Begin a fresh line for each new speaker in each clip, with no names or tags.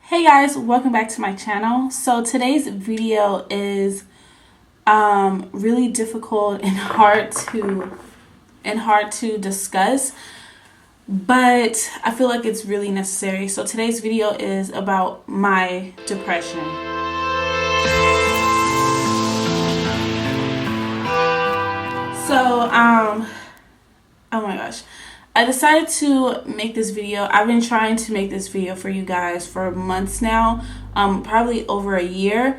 Hey guys, welcome back to my channel. So today's video is really difficult and hard to discuss, but I feel like it's really necessary. So today's video is about my depression. So oh my gosh, I decided to make this video. I've been trying to make this video for you guys for months now, probably over a year,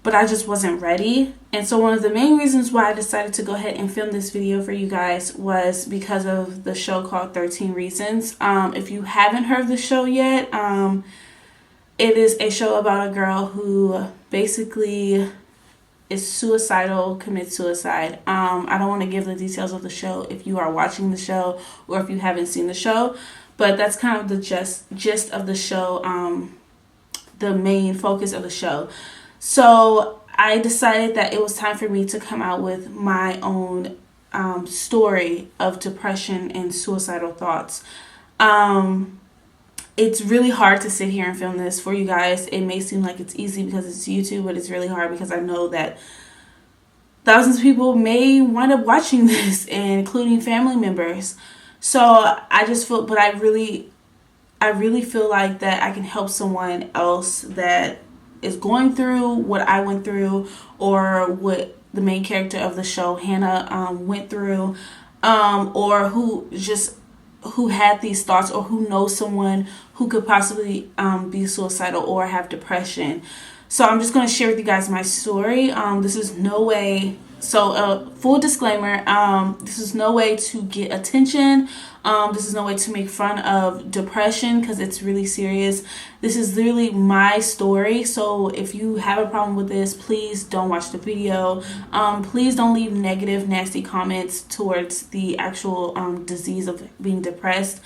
but I just wasn't ready. And so one of the main reasons why I decided to go ahead and film this video for you guys was because of the show called 13 Reasons. If you haven't heard of the show yet, it is a show about a girl who basically is suicidal, commits suicide. I don't want to give the details of the show if you are watching the show or if you haven't seen the show, but that's kind of the gist of the show, the main focus of the show. So I decided that it was time for me to come out with my own story of depression and suicidal thoughts. It's really hard to sit here and film this for you guys. It may seem like it's easy because it's YouTube, but it's really hard because I know that thousands of people may wind up watching this, including family members. So I just feel, but I really feel like that I can help someone else that is going through what I went through, or what the main character of the show, Hannah, went through, or who had these thoughts, or who knows someone who could possibly be suicidal or have depression. So I'm just going to share with you guys my story. This is no way, full disclaimer, this is no way to get attention. This is no way to make fun of depression, because it's really serious. This is literally my story. So if you have a problem with this, please don't watch the video. Please don't leave negative, nasty comments towards the actual disease of being depressed,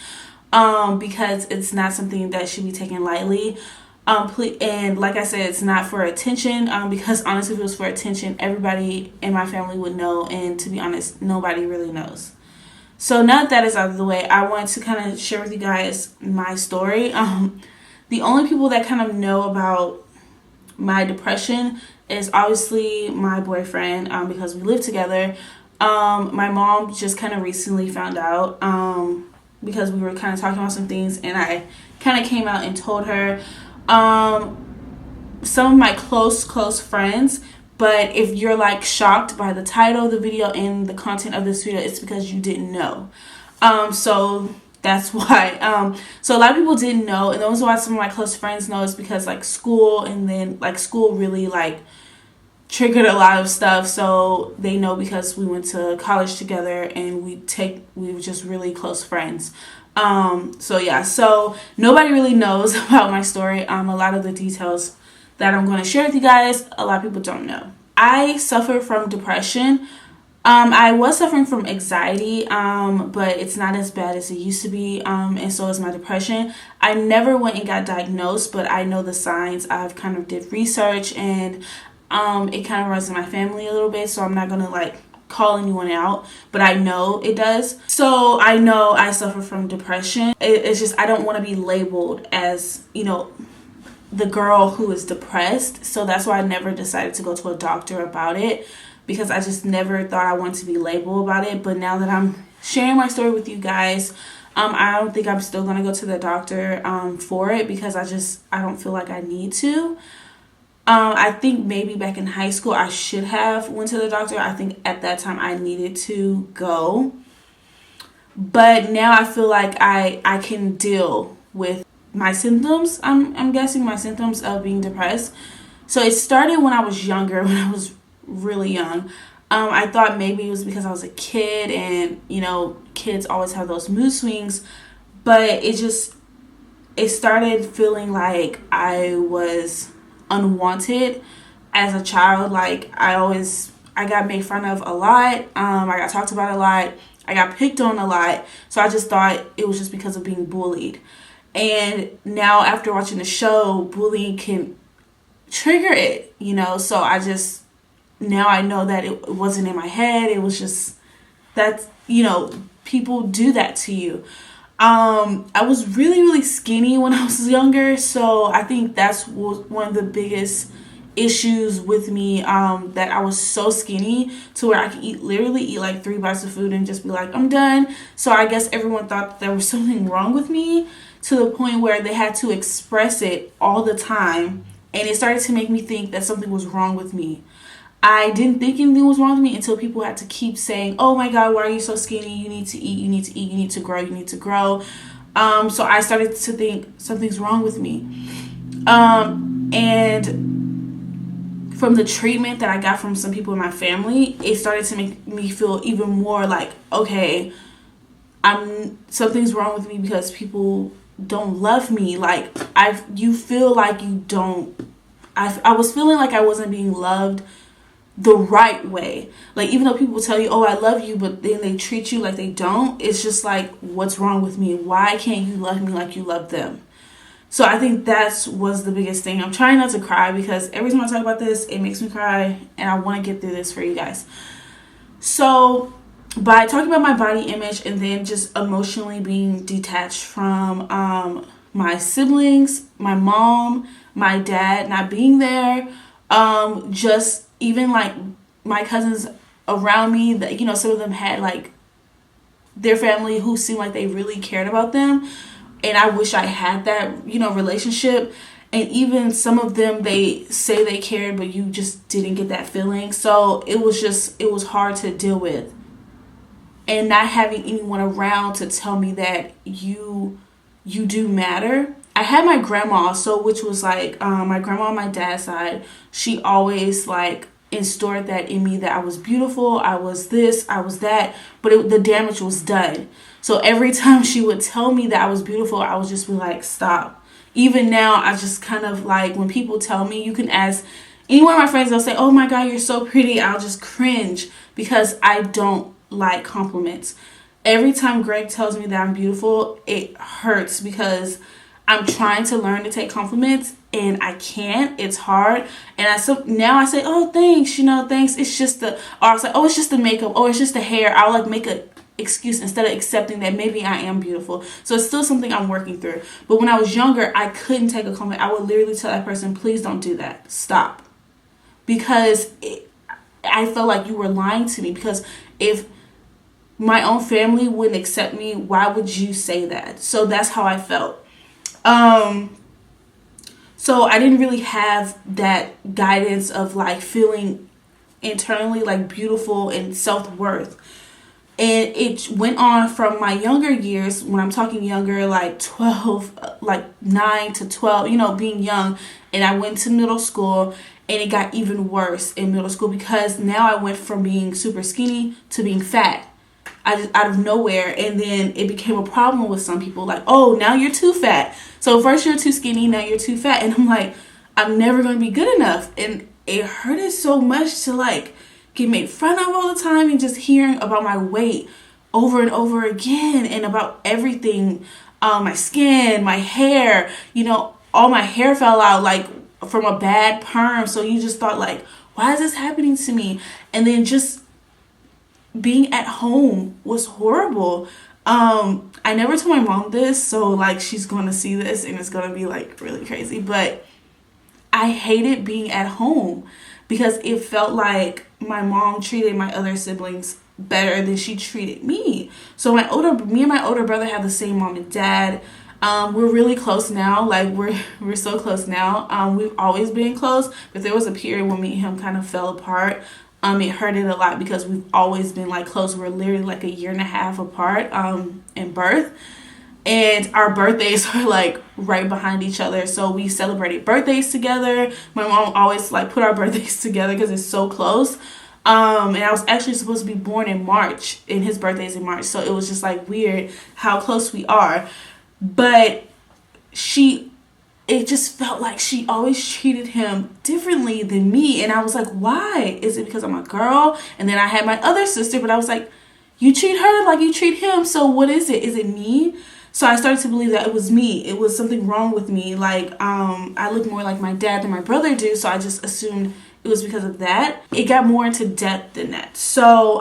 because it's not something that should be taken lightly. And like I said, it's not for attention, because honestly, if it was for attention, everybody in my family would know, and to be honest, nobody really knows. So now that that is out of the way, I want to kind of share with you guys my story. The only people that kind of know about my depression is obviously my boyfriend, because we live together. My mom just kind of recently found out, because we were kind of talking about some things, and I kind of came out and told her. Some of my close friends, but if you're like shocked by the title of the video and the content of this video, it's because you didn't know. So that's why. So a lot of people didn't know, and the reason why some of my close friends know is because like school, and then like school really like triggered a lot of stuff, so they know because we went to college together, and we were just really close friends. So yeah, so nobody really knows about my story. A lot of the details that I'm going to share with you guys, a lot of people don't know. I suffer from depression. I was suffering from anxiety, but it's not as bad as it used to be, and so is my depression. I never went and got diagnosed, but I know the signs. I've kind of did research, and it kind of runs in my family a little bit, so I'm not going to like call anyone out, but I know it does. So I know I suffer from depression. It's just I don't want to be labeled as, the girl who is depressed. So that's why I never decided to go to a doctor about it, because I just never thought I wanted to be labeled about it. But now that I'm sharing my story with you guys, I don't think I'm still going to go to the doctor for it, because I don't feel like I need to. I think maybe back in high school I should have went to the doctor. I think at that time I needed to go. But now I feel like I can deal with my symptoms. I'm guessing my symptoms of being depressed. So it started when I was younger, when I was really young. I thought maybe it was because I was a kid, and kids always have those mood swings. But it started feeling like I was unwanted as a child. Like I got made fun of a lot. I got talked about a lot. I got picked on a lot. So I just thought it was just because of being bullied. And now after watching the show, bullying can trigger it, so now I know that it wasn't in my head. It was just that, people do that to you. I was really skinny when I was younger, so I think that's one of the biggest issues with me, that I was so skinny to where I could literally eat like 3 bites of food and just be like, I'm done. So I guess everyone thought that there was something wrong with me, to the point where they had to express it all the time, and it started to make me think that something was wrong with me. I didn't think anything was wrong with me until people had to keep saying, oh my God, why are you so skinny? You need to eat, you need to eat, you need to grow, you need to grow. So I started to think something's wrong with me. And from the treatment that I got from some people in my family, it started to make me feel even more like, okay, something's wrong with me because people don't love me. Like, you feel like you don't. I was feeling like I wasn't being loved the right way. Like, even though people tell you, oh, I love you, but then they treat you like they don't, it's just like, what's wrong with me? Why can't you love me like you love them? So I think that was the biggest thing. I'm trying not to cry because every time I talk about this, it makes me cry, and I want to get through this for you guys. So by talking about my body image and then just emotionally being detached from my siblings, my mom, my dad not being there, just even like my cousins around me, that, you know, some of them had like their family who seemed like they really cared about them, and I wish I had that, you know, relationship. And even some of them, they say they cared, but you just didn't get that feeling. So it was hard to deal with, and not having anyone around to tell me that you do matter. I had my grandma, which was like my grandma on my dad's side. She always like instaured that in me, that I was beautiful, I was this, I was that, but the damage was done. So every time she would tell me that I was beautiful, I would just be like, stop. Even now, I just kind of like, when people tell me, you can ask any one of my friends, they'll say, oh my God, you're so pretty. I'll just cringe because I don't like compliments. Every time Greg tells me that I'm beautiful, it hurts because I'm trying to learn to take compliments and I can't. It's hard. And now I say, oh, thanks, thanks. It's just or I'll say, oh, it's just the makeup. Oh, it's just the hair. I'll like make a excuse instead of accepting that maybe I am beautiful. So it's still something I'm working through. But when I was younger, I couldn't take a compliment. I would literally tell that person, please don't do that. Stop. Because I felt like you were lying to me. Because if my own family wouldn't accept me, why would you say that? So that's how I felt. So I didn't really have that guidance of like feeling internally like beautiful and self-worth. And it went on from my younger years, when I'm talking younger, like 12, like 9 to 12, being young. And I went to middle school, and it got even worse in middle school because now I went from being super skinny to being fat. I just out of nowhere, and then it became a problem with some people, like, oh, now you're too fat. So first you're too skinny, now you're too fat. And I'm like, I'm never going to be good enough. And it hurted so much to like get made fun of all the time, and just hearing about my weight over and over again, and about everything, my skin, my hair, all my hair fell out like from a bad perm. So you just thought like, why is this happening to me? And then just being at home was horrible. I never told my mom this, so like she's going to see this and it's going to be like really crazy, but I hated being at home because it felt like my mom treated my other siblings better than she treated me. So me and my older brother have the same mom and dad. We're really close now. Like we're so close now. We've always been close, but there was a period when me and him kind of fell apart. It hurted a lot because we've always been like close. We're literally like 1.5 years apart in birth, and our birthdays are like right behind each other. So we celebrated birthdays together. My mom always like put our birthdays together because it's so close. And I was actually supposed to be born in March, and his birthday's in March. So it was just like weird how close we are. But it just felt like she always treated him differently than me. And I was like, why? Is it because I'm a girl? And then I had my other sister, but I was like, you treat her like you treat him. So what is it? Is it me? So I started to believe that it was me. It was something wrong with me. Like, I look more like my dad than my brother do. So I just assumed it was because of that. It got more into depth than that. So,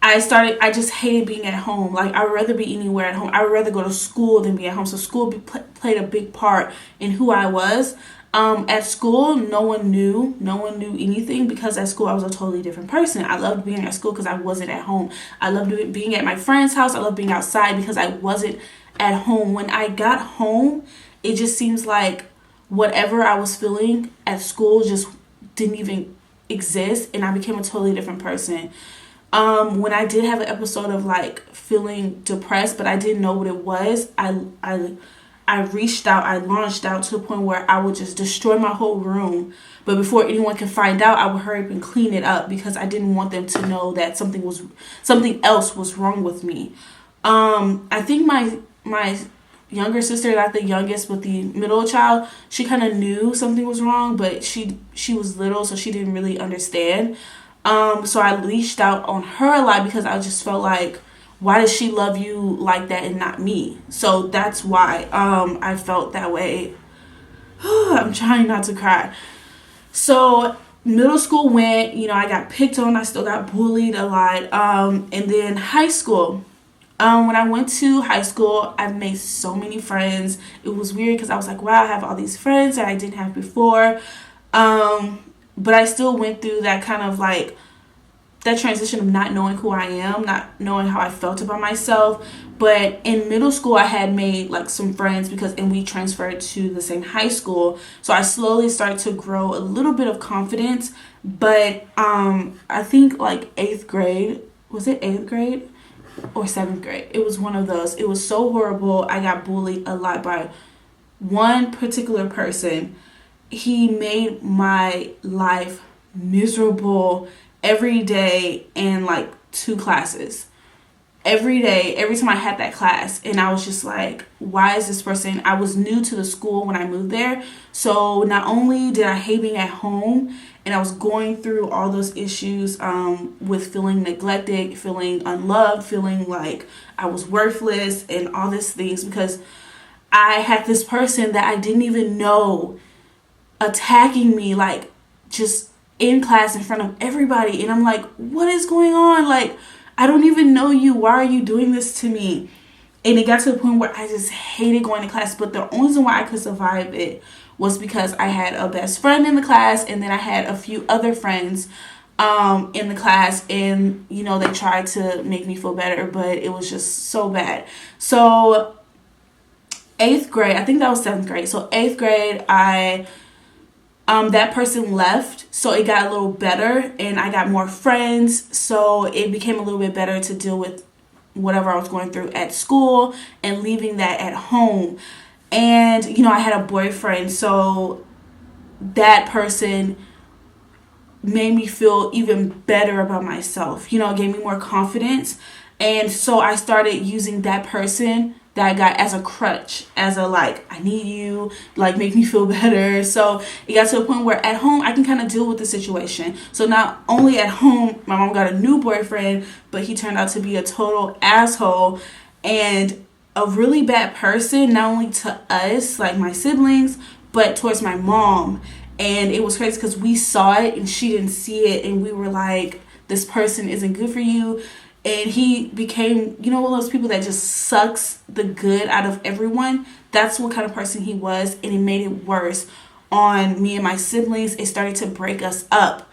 I just hated being at home. Like, I'd rather be anywhere at home. I would rather go to school than be at home. So school played a big part in who I was. At school, no one knew anything, because at school I was a totally different person. I loved being at school because I wasn't at home. I loved being at my friend's house. I loved being outside because I wasn't at home. When I got home, it just seems like whatever I was feeling at school just didn't even exist, and I became a totally different person. When I did have an episode of like feeling depressed, but I didn't know what it was, I reached out, I launched out to a point where I would just destroy my whole room. But before anyone could find out, I would hurry up and clean it up, because I didn't want them to know that something else was wrong with me. I think my younger sister, not the youngest but the middle child, she kind of knew something was wrong, but she was little, so she didn't really understand. So I leashed out on her a lot, because I just felt like, why does she love you like that and not me? So that's why I felt that way. I'm trying not to cry. So middle school went, I got picked on. I still got bullied a lot. And then high school. When I went to high school, I made so many friends. It was weird because I was like, wow, I have all these friends that I didn't have before. But I still went through that kind of like that transition of not knowing who I am, not knowing how I felt about myself. But in middle school, I had made like some friends and we transferred to the same high school. So I slowly started to grow a little bit of confidence. But I think like 8th grade, was it 8th grade or 7th grade? It was one of those. It was so horrible. I got bullied a lot by one particular person. He made my life miserable every day in like 2 classes. Every day, every time I had that class. And I was just like, why is this person? I was new to the school when I moved there. So not only did I hate being at home, and I was going through all those issues with feeling neglected, feeling unloved, feeling like I was worthless, and all these things, because I had this person that I didn't even know attacking me, like just in class in front of everybody. And I'm like, what is going on? Like, I don't even know you. Why are you doing this to me? And it got to the point where I just hated going to class. But the only reason why I could survive it was because I had a best friend in the class, and then I had a few other friends in the class, and they tried to make me feel better, but it was just so bad. So 8th grade, I think that was 7th grade. So 8th grade, that person left, so it got a little better, and I got more friends, so it became a little bit better to deal with whatever I was going through at school and leaving that at home. And I had a boyfriend, so that person made me feel even better about myself, gave me more confidence. And so I started using that person that I got as a crutch, as a like, I need you, like make me feel better. So it got to a point where at home I can kind of deal with the situation. So not only at home, my mom got a new boyfriend, but he turned out to be a total asshole and a really bad person, not only to us, like my siblings, but towards my mom. And it was crazy because we saw it and she didn't see it, and we were like, this person isn't good for you. And he became, one of those people that just sucks the good out of everyone. That's what kind of person he was. And it made it worse on me and my siblings. It started to break us up.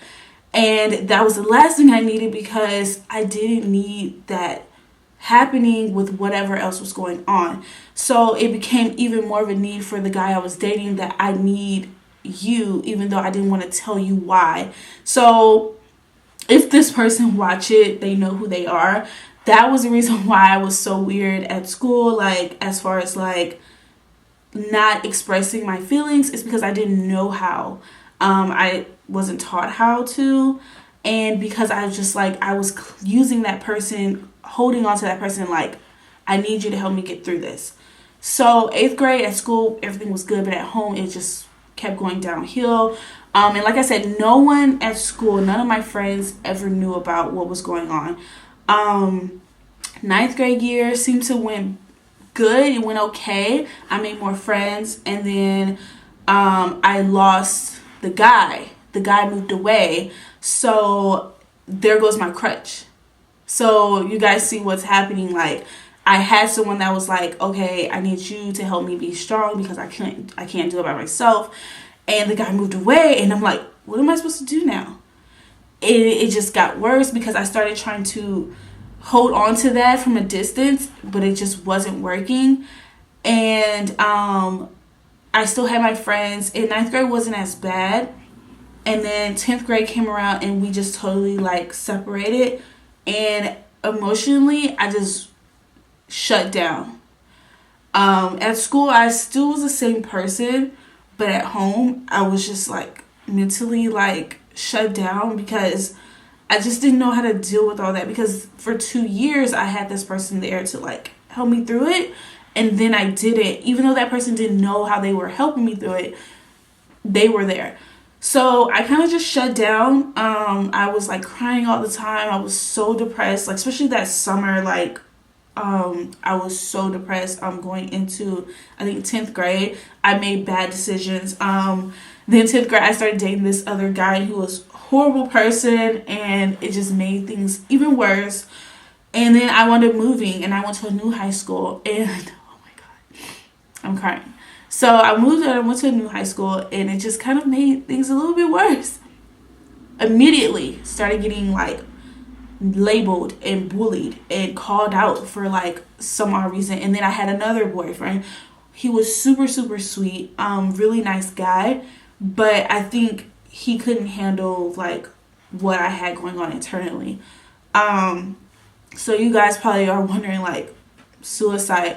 And that was the last thing I needed, because I didn't need that happening with whatever else was going on. So it became even more of a need for the guy I was dating, that I need you, even though I didn't want to tell you why. So if this person watch it, they know who they are. That was the reason why I was so weird at school, like as far as like not expressing my feelings. It's because I didn't know how. I wasn't taught how to, and because I was just like, I was using that person, holding on to that person, like, I need you to help me get through this. So 8th grade at school, everything was good, but at home it just kept going downhill. And like I said, no one at school, none of my friends ever knew about what was going on. 9th grade year seemed to went good. It went okay. I made more friends. And then I lost the guy. The guy moved away. So there goes my crutch. So you guys see what's happening. Like, I had someone that was like, okay, I need you to help me be strong because I can't do it by myself. And the guy moved away, and I'm like, what am I supposed to do now? It just got worse because I started trying to hold on to that from a distance, but it just wasn't working. And I still had my friends. In 9th grade wasn't as bad. And then 10th grade came around and we just totally like separated. And emotionally, I just shut down. At school, I still was the same person, but at home, I was just like mentally like shut down because I just didn't know how to deal with all that. Because for 2 years, I had this person there to like help me through it. And then I did it. Even though that person didn't know how they were helping me through it, they were there. So I kind of just shut down. I was like crying all the time. I was so depressed, like especially that summer. Like I was so depressed. Going into I think 10th grade, I made bad decisions. Then 10th grade, I started dating this other guy who was a horrible person, and it just made things even worse. And then I wound up moving, and I went to a new high school, and oh my god, I'm crying. So I moved and I went to a new high school, and it just kind of made things a little bit worse. Immediately started getting like labeled and bullied and called out for like some odd reason. And then I had another boyfriend. He was super sweet, really nice guy, but I think he couldn't handle like what I had going on internally. So you guys probably are wondering like suicide.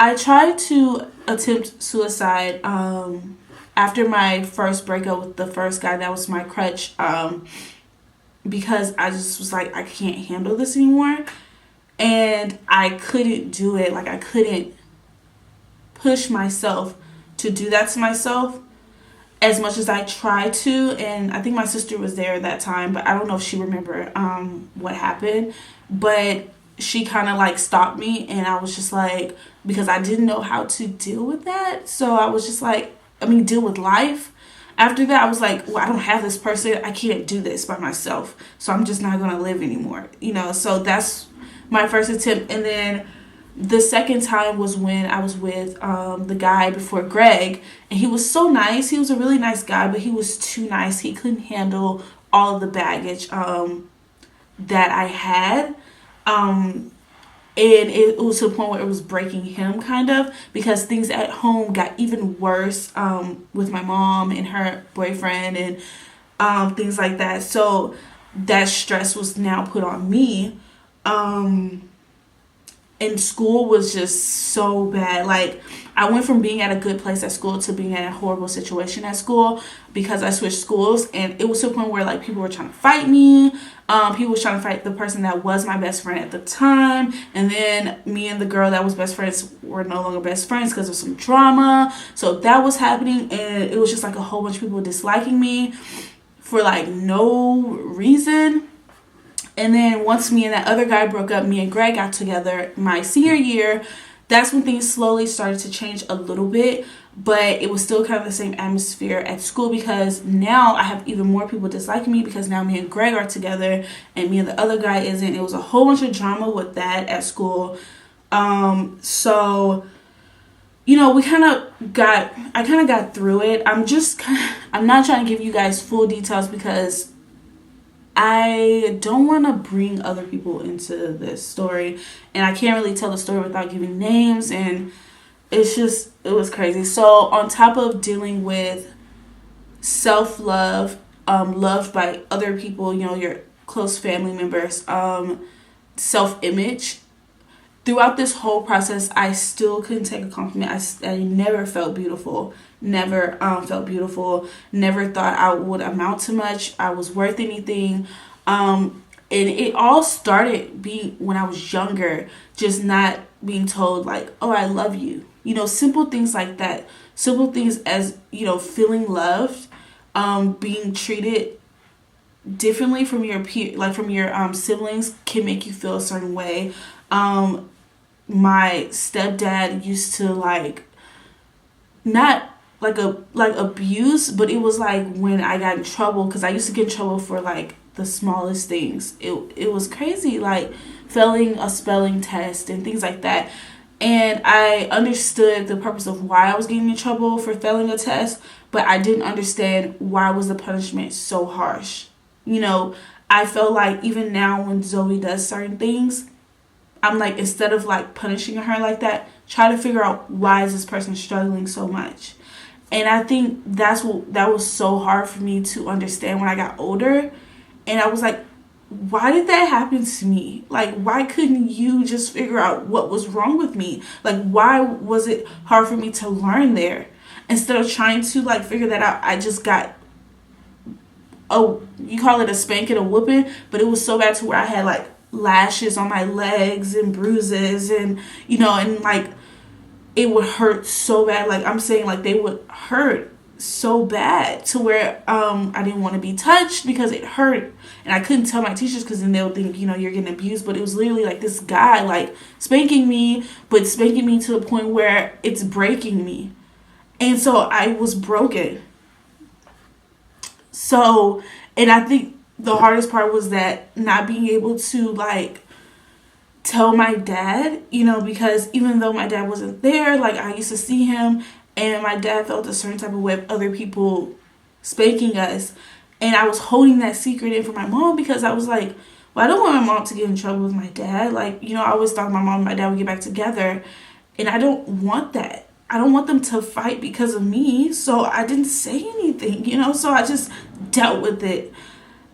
I tried to attempt suicide after my first breakup with the first guy that was my crutch, because I just was like, I can't handle this anymore. And I couldn't do it. Like, I couldn't push myself to do that to myself as much as I tried to. And I think my sister was there at that time, but I don't know if she remembered what happened. But she kind of like stopped me, and I was just like, because I didn't know how to deal with that. So I was just like, deal with life. After that, I was like, well, I don't have this person. I can't do this by myself. So I'm just not going to live anymore. So that's my first attempt. And then the second time was when I was with the guy before Greg. And he was so nice. He was a really nice guy, but he was too nice. He couldn't handle all of the baggage that I had. And it was to the point where it was breaking him kind of, because things at home got even worse with my mom and her boyfriend and things like that. So that stress was now put on me. And school was just so bad. Like, I went from being at a good place at school to being in a horrible situation at school because I switched schools. And it was to a point where like people were trying to fight me. People was trying to fight the person that was my best friend at the time. And then me and the girl that was best friends were no longer best friends because of some drama. So that was happening. And it was just like a whole bunch of people disliking me for like no reason. And then once me and that other guy broke up, me and Greg got together my senior year. That's when things slowly started to change a little bit. But it was still kind of the same atmosphere at school, because now I have even more people disliking me because now me and Greg are together and me and the other guy isn't. It was a whole bunch of drama with that at school. So, I kind of got through it. I'm not trying to give you guys full details because I don't want to bring other people into this story, and I can't really tell the story without giving names, and it was crazy. So on top of dealing with self-love, loved by other people, your close family members, self-image, throughout this whole process, I still couldn't take a compliment. I never felt beautiful. Never felt beautiful. Never thought I would amount to much. I was worth anything. And it all started being when I was younger, just not being told like, oh, I love you. Simple things like that. Simple things as, feeling loved, being treated differently from your peer, like from your siblings, can make you feel a certain way. My stepdad used to like, not like abuse, but it was like when I got in trouble, because I used to get in trouble for like the smallest things. It was crazy, like failing a spelling test and things like that. And I understood the purpose of why I was getting in trouble for failing a test, but I didn't understand why was the punishment so harsh. You know, I felt like even now when Zoe does certain things, I'm like, instead of like punishing her like that, try to figure out why is this person struggling so much. And I think that was so hard for me to understand when I got older. And I was like, why did that happen to me? Like, why couldn't you just figure out what was wrong with me? Like, why was it hard for me to learn there? Instead of trying to like figure that out, I just got, oh, you call it a spanking, a whooping, but it was so bad to where I had like lashes on my legs and bruises, and you know, and like it would hurt so bad. Like I'm saying, like they would hurt so bad to where I didn't want to be touched because it hurt, and I couldn't tell my teachers because then they'll think, you know, you're getting abused. But it was literally like this guy like spanking me, but spanking me to the point where it's breaking me. And so I was broken. So, and I think the hardest part was that not being able to like tell my dad, you know, because even though my dad wasn't there, like I used to see him, and my dad felt a certain type of way of other people spanking us. And I was holding that secret in for my mom because I was like, well, I don't want my mom to get in trouble with my dad. Like, you know, I always thought my mom and my dad would get back together. And I don't want that. I don't want them to fight because of me. So I didn't say anything, you know. So I just dealt with it.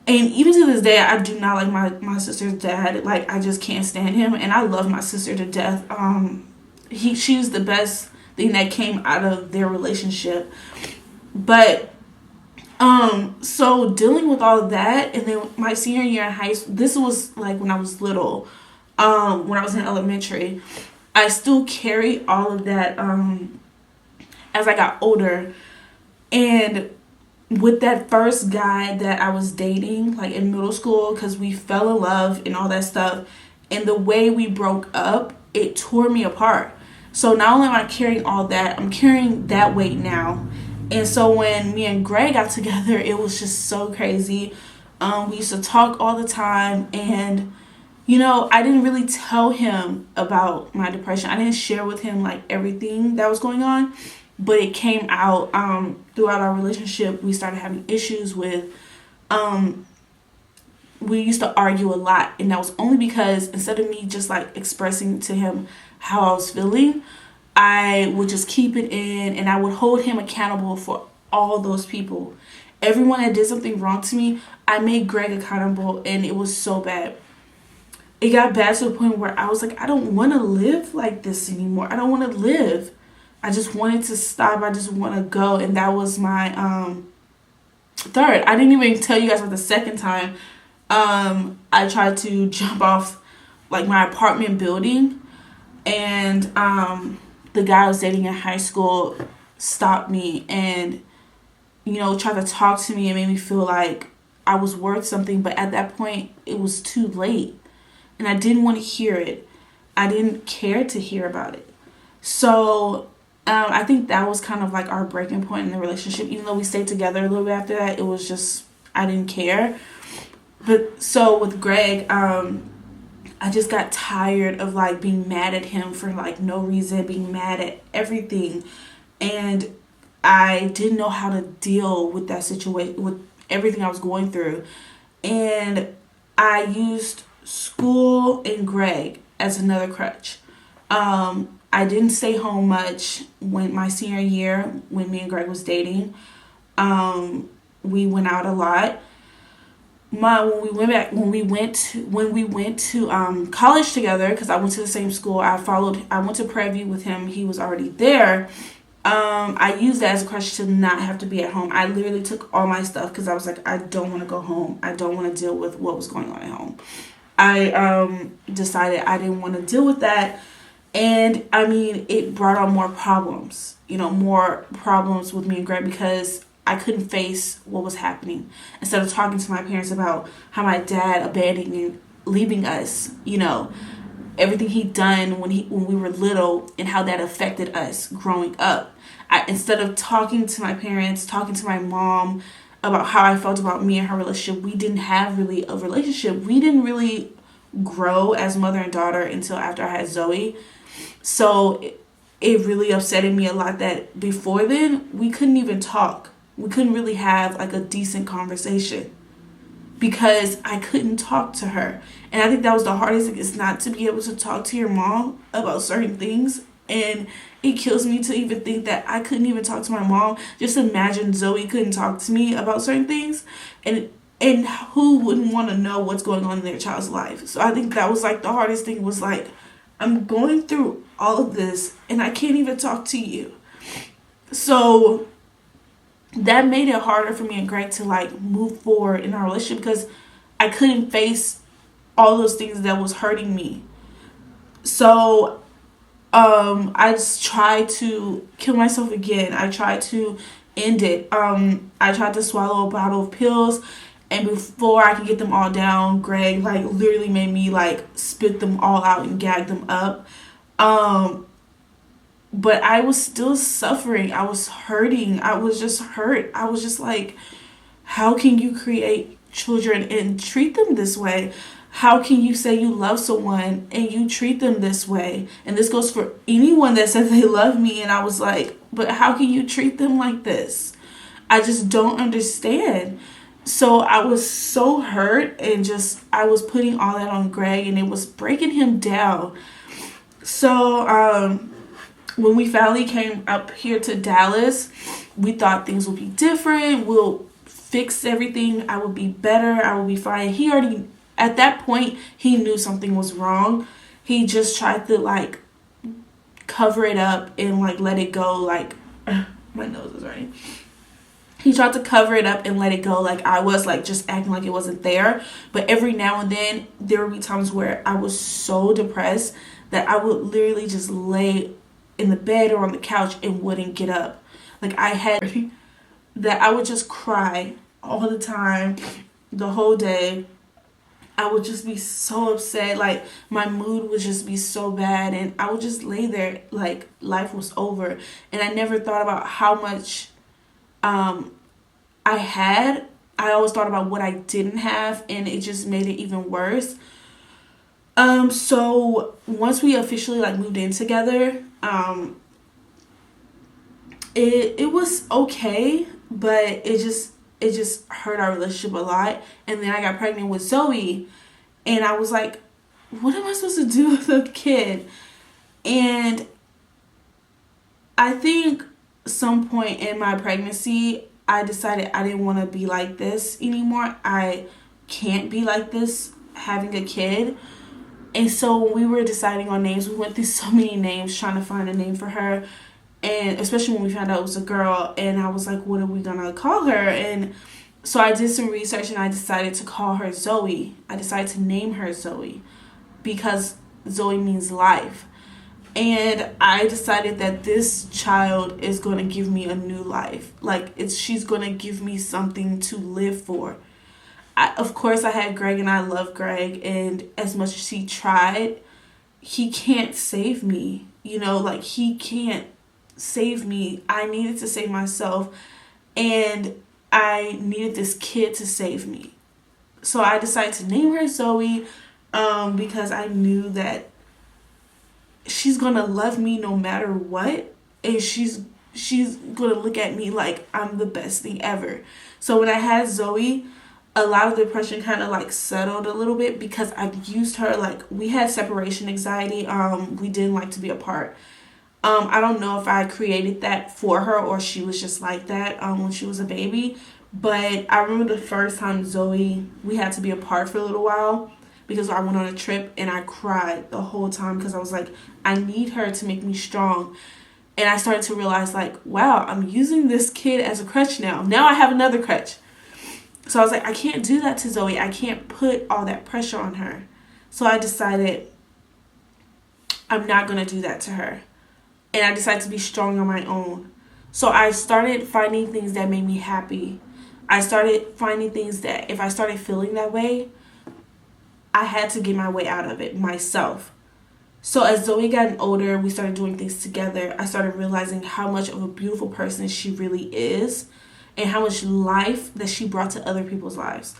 And even to this day, I do not like my sister's dad. Like, I just can't stand him. And I love my sister to death. She's the best thing that came out of their relationship. But so dealing with all of that, and then my senior year in high school, this was like when I was little, when I was in elementary, I still carry all of that as I got older. And with that first guy that I was dating, like in middle school, because we fell in love and all that stuff, and the way we broke up, it tore me apart. So not only am I carrying all that, I'm carrying that weight now. And so when me and Greg got together, it was just so crazy. We used to talk all the time, and you know, I didn't really tell him about my depression. I didn't share with him like everything that was going on, but it came out throughout our relationship. We started having issues with, we used to argue a lot, and that was only because instead of me just like expressing to him how I was feeling, I would just keep it in, and I would hold him accountable for all those people. Everyone that did something wrong to me, I made Greg accountable, and it was so bad. It got bad to the point where I was like, I don't want to live like this anymore. I don't want to live. I just wanted to stop. I just want to go. And that was my third. I didn't even tell you guys about the second time. I tried to jump off like my apartment building, and the guy I was dating in high school stopped me and, you know, tried to talk to me and made me feel like I was worth something. But at that point, it was too late. And I didn't want to hear it. I didn't care to hear about it. So I think that was kind of like our breaking point in the relationship. Even though we stayed together a little bit after that, it was just, I didn't care. But so with Greg, I just got tired of like being mad at him for like no reason, being mad at everything. And I didn't know how to deal with that situation, with everything I was going through. And I used school and Greg as another crutch. I didn't stay home much when my senior year, when me and Greg was dating. We went out a lot. When we went to college together, because I went to the same school, I went to Prairie View with him. He was already there. I used that as a crutch to not have to be at home. I literally took all my stuff because I was like, I don't want to go home. I don't want to deal with what was going on at home. I decided I didn't want to deal with that. And I mean, it brought on more problems with me and Greg, because I couldn't face what was happening. Instead of talking to my parents about how my dad abandoning and leaving us, you know, everything he'd done when we were little and how that affected us growing up. Instead of talking to my parents, talking to my mom, about how I felt about me and her relationship. We didn't have really a relationship. We didn't really grow as mother and daughter until after I had Zoe. So it really upsetted me a lot that before then we couldn't even talk. We couldn't really have like a decent conversation because I couldn't talk to her. And I think that was the hardest thing, is not to be able to talk to your mom about certain things. And it kills me to even think that I couldn't even talk to my mom. Just imagine Zoe couldn't talk to me about certain things. And who wouldn't want to know what's going on in their child's life? So I think that was like the hardest thing, was like, I'm going through all of this and I can't even talk to you. So that made it harder for me and Greg to like move forward in our relationship, because I couldn't face all those things that was hurting me. So I just tried to kill myself again. I tried to end it. I tried to swallow a bottle of pills, and before I could get them all down, Greg like literally made me like spit them all out and gag them up. But I was still suffering. I was hurting. I was just hurt. I was just like, how can you create children and treat them this way? How can you say you love someone and you treat them this way? And this goes for anyone that says they love me. And I was like, but how can you treat them like this? I just don't understand. So I was so hurt, and just I was putting all that on Greg, and it was breaking him down. So when we finally came up here to Dallas, we thought things would be different. We'll fix everything. I would be better. I would be fine. He already, at that point, he knew something was wrong. He just tried to like cover it up and like let it go. Like, my nose is running. He tried to cover it up and let it go, like I was like just acting like it wasn't there. But every now and then there would be times where I was so depressed that I would literally just lay in the bed or on the couch and wouldn't get up. Like I had that I would just cry all the time, the whole day. I would just be so upset. Like my mood would just be so bad, and I would just lay there like life was over. And I never thought about how much I had. I always thought about what I didn't have, and it just made it even worse. So once we officially like moved in together, it was okay, but it just hurt our relationship a lot. And then I got pregnant with Zoe, and I was like, what am I supposed to do with a kid? And I think some point in my pregnancy, I decided I didn't want to be like this anymore. I can't be like this having a kid. And so when we were deciding on names, we went through so many names trying to find a name for her. And especially when we found out it was a girl, and I was like, what are we gonna call her? And so I did some research, and I decided to call her Zoe. I decided to name her Zoe because Zoe means life. And I decided that this child is going to give me a new life. Like, she's going to give me something to live for. Of course, I had Greg, and I love Greg. And as much as he tried, he can't save me. You know, like, he can't save me. I needed to save myself. And I needed this kid to save me. So I decided to name her Zoe because I knew that she's gonna love me no matter what, and she's gonna look at me like I'm the best thing ever. So when I had Zoe, a lot of the depression kind of like settled a little bit, because I've used her. Like, we had separation anxiety. We didn't like to be apart. I don't know if I created that for her or she was just like that when she was a baby. But I remember the first time we had to be apart for a little while, because I went on a trip, and I cried the whole time because I was like, I need her to make me strong. And I started to realize, like, wow, I'm using this kid as a crutch now. Now I have another crutch. So I was like, I can't do that to Zoe. I can't put all that pressure on her. So I decided I'm not going to do that to her. And I decided to be strong on my own. So I started finding things that made me happy. I started finding things that if I started feeling that way, I had to get my way out of it myself. So as Zoe got older, we started doing things together. I started realizing how much of a beautiful person she really is. and how much life that she brought to other people's lives.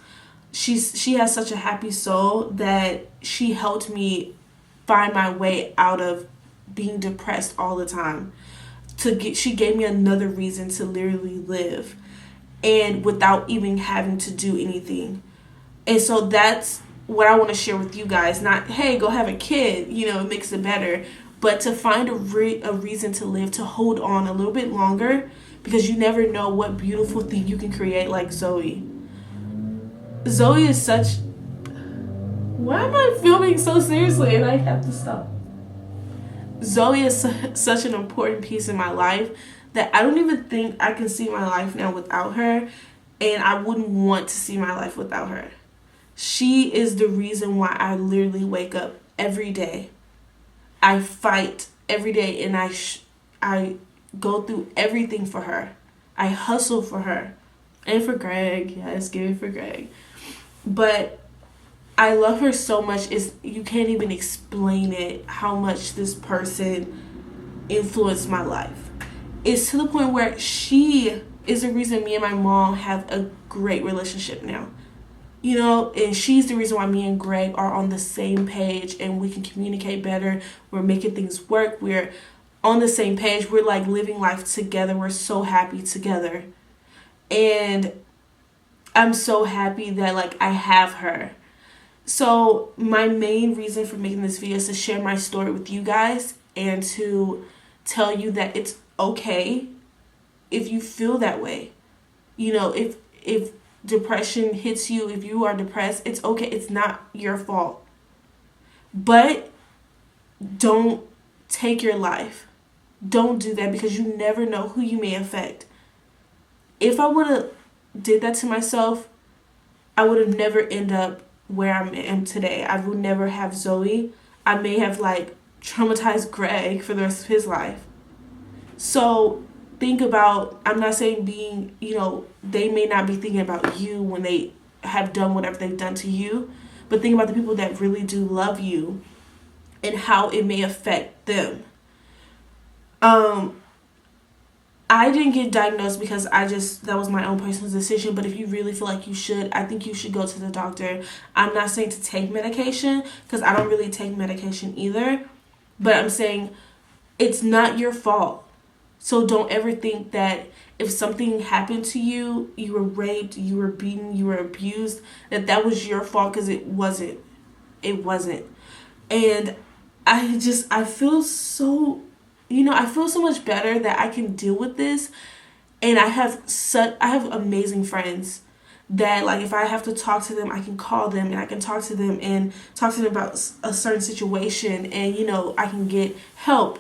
She has such a happy soul that she helped me find my way out of being depressed all the time. She gave me another reason to literally live, and without even having to do anything. And so that's what I want to share with you guys. Not, hey, go have a kid, it makes it better, but to find a reason to live, to hold on a little bit longer, because you never know what beautiful thing you can create. Like Zoe is such... Why am I filming so seriously and I have to stop? Zoe is such an important piece in my life that I don't even think I can see my life now without her, and I wouldn't want to see my life without her. She is the reason why I literally wake up every day. I fight every day, and I go through everything for her. I hustle for her. And for Greg. Yes, give it for Greg. But I love her so much. You can't even explain it, how much this person influenced my life. It's to the point where she is the reason me and my mom have a great relationship now. And she's the reason why me and Greg are on the same page and we can communicate better. We're making things work. We're on the same page. We're like living life together. We're so happy together. And I'm so happy that like I have her. So my main reason for making this video is to share my story with you guys and to tell you that it's okay if you feel that way. If depression hits you, if you are depressed, it's okay. It's not your fault. But don't take your life. Don't do that, because you never know who you may affect. If I would have did that to myself, I would have never end up where I am today. I would never have Zoe. I may have like traumatized Greg for the rest of his life. So think about, I'm not saying they may not be thinking about you when they have done whatever they've done to you, but think about the people that really do love you and how it may affect them. I didn't get diagnosed because that was my own personal decision, but if you really feel like you should, I think you should go to the doctor. I'm not saying to take medication, because I don't really take medication either, but I'm saying it's not your fault. So don't ever think that if something happened to you, you were raped, you were beaten, you were abused, that was your fault, because it wasn't. It wasn't. And I feel so... I feel so much better that I can deal with this, and I have amazing friends that, like, if I have to talk to them, I can call them and I can talk to them about a certain situation, and I can get help.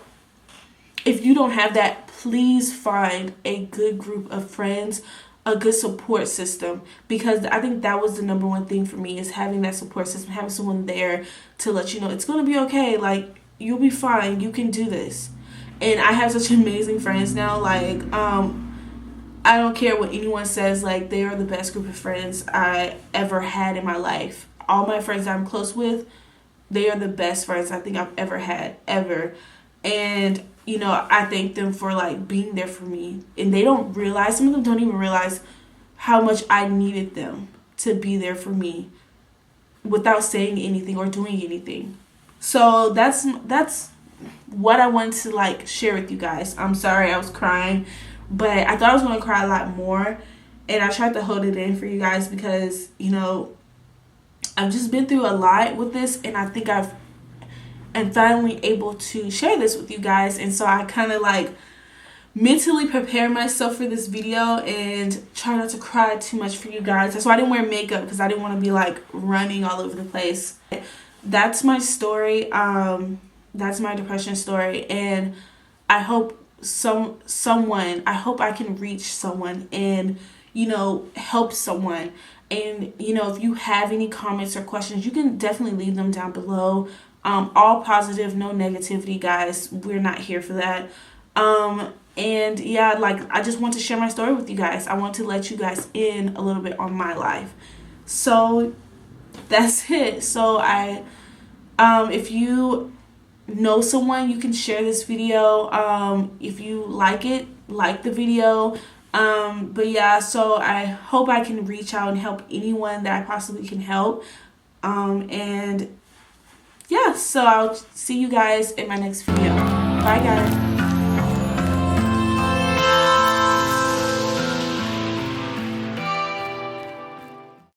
If you don't have that, please find a good group of friends, a good support system, because I think that was the number one thing for me, is having that support system, having someone there to let you know it's going to be okay, like, you'll be fine, you can do this. And I have such amazing friends now. Like, I don't care what anyone says. Like, they are the best group of friends I ever had in my life. All my friends that I'm close with, they are the best friends I think I've ever had, ever. And, I thank them for, like, being there for me. And they don't realize, some of them don't even realize how much I needed them to be there for me without saying anything or doing anything. So that's what I wanted to like share with you guys. I'm sorry I was crying, but I thought I was going to cry a lot more, and I tried to hold it in for you guys because I've just been through a lot with this, and I think I'm finally able to share this with you guys. And so I kind of like mentally prepare myself for this video and try not to cry too much for you guys. That's why I didn't wear makeup, because I didn't want to be like running all over the place. That's my story. That's my depression story, and I hope I hope I can reach someone and help someone. And if you have any comments or questions, you can definitely leave them down below. All positive, no negativity, guys. We're not here for that. And yeah, like, I just want to share my story with you guys. I want to let you guys in a little bit on my life. So that's it. So if you know someone, you can share this video. If you like it, like the video. But yeah, so I hope I can reach out and help anyone that I possibly can help. And yeah, so I'll see you guys in my next video. Bye guys.